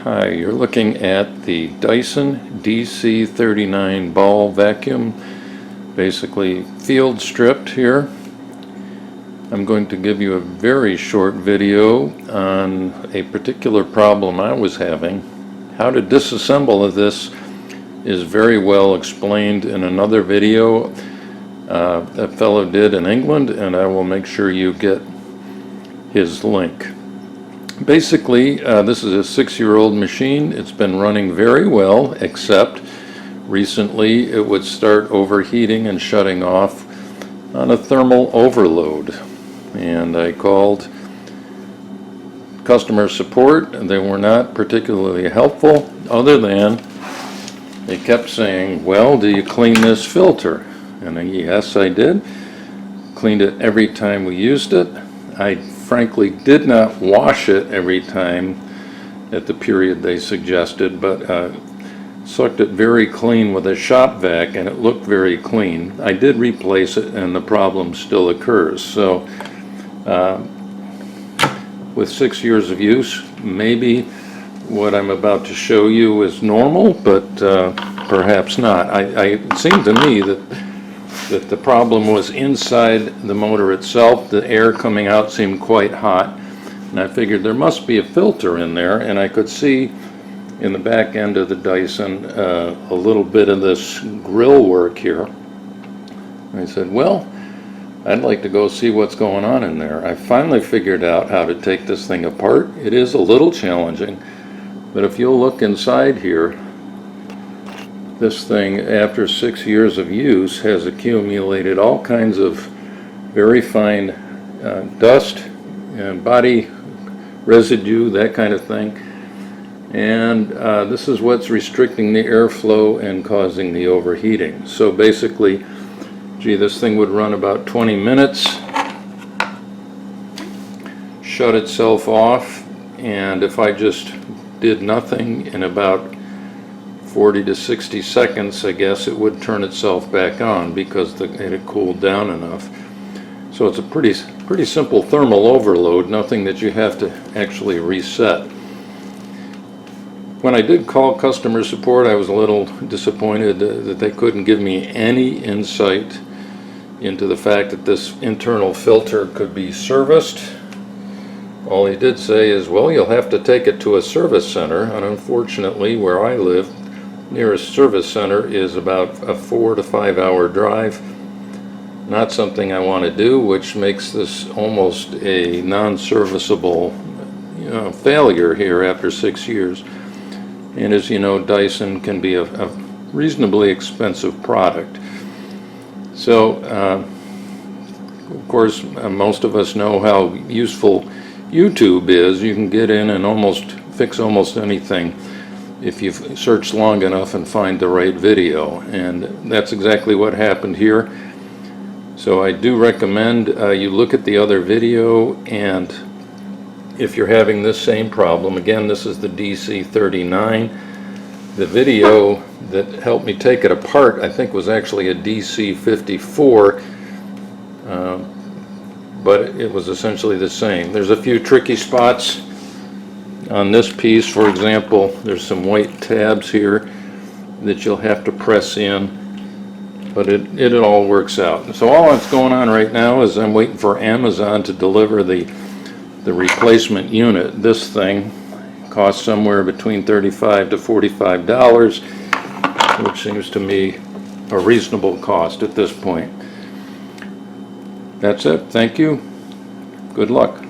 Hi, you're looking at the Dyson DC39 ball vacuum, basically field stripped here. I'm going to give you a very short video on a particular problem I was having. How to disassemble this is very well explained in another video that fellow did in England, and I will make sure you get his link. Basically, this is a 6-year-old machine. It's been running very well, except recently it would start overheating and shutting off on a thermal overload. And I called customer support, and they were not particularly helpful, other than they kept saying, well, do you clean this filter? And yes, I did. Cleaned it every time we used it. I frankly did not wash it every time at the period they suggested, but sucked it very clean with a shop vac, and it looked very clean. I did replace it, and the problem still occurs. So with 6 years of use, maybe what I'm about to show you is normal, but perhaps not. It seemed to me that the problem was inside the motor itself. The air coming out seemed quite hot, and I figured there must be a filter in there, and I could see in the back end of the Dyson a little bit of this grill work here. I said, well, I'd like to go see what's going on in there. I finally figured out how to take this thing apart. It is a little challenging, but if you'll look inside here, this thing, after 6 years of use, has accumulated all kinds of very fine dust and body residue, that kind of thing. And this is what's restricting the airflow and causing the overheating. So basically, gee, this thing would run about 20 minutes, shut itself off, and if I just did nothing in about 40 to 60 seconds, I guess it would turn itself back on because it had cooled down enough. So it's a pretty simple thermal overload, nothing that you have to actually reset. When I did call customer support, I was a little disappointed that they couldn't give me any insight into the fact that this internal filter could be serviced. All he did say is, well, you'll have to take it to a service center, and unfortunately, where I live, nearest service center is about a 4 to 5 hour drive. Not something I want to do, which makes this almost a non-serviceable failure here after 6 years. And as you know, Dyson can be a reasonably expensive product. So, of course, most of us know how useful YouTube is. You can get in and fix almost anything if you search long enough and find the right video, and that's exactly what happened here. So I do recommend you look at the other video, and if you're having this same problem, again, this is the DC39. The video that helped me take it apart, I think, was actually a DC54, but it was essentially the same. There's a few tricky spots on this piece. For example, there's some white tabs here that you'll have to press in, but it all works out. So all that's going on right now is I'm waiting for Amazon to deliver the replacement unit. This thing costs somewhere between $35 to $45, which seems to me a reasonable cost at this point. That's it. Thank you. Good luck.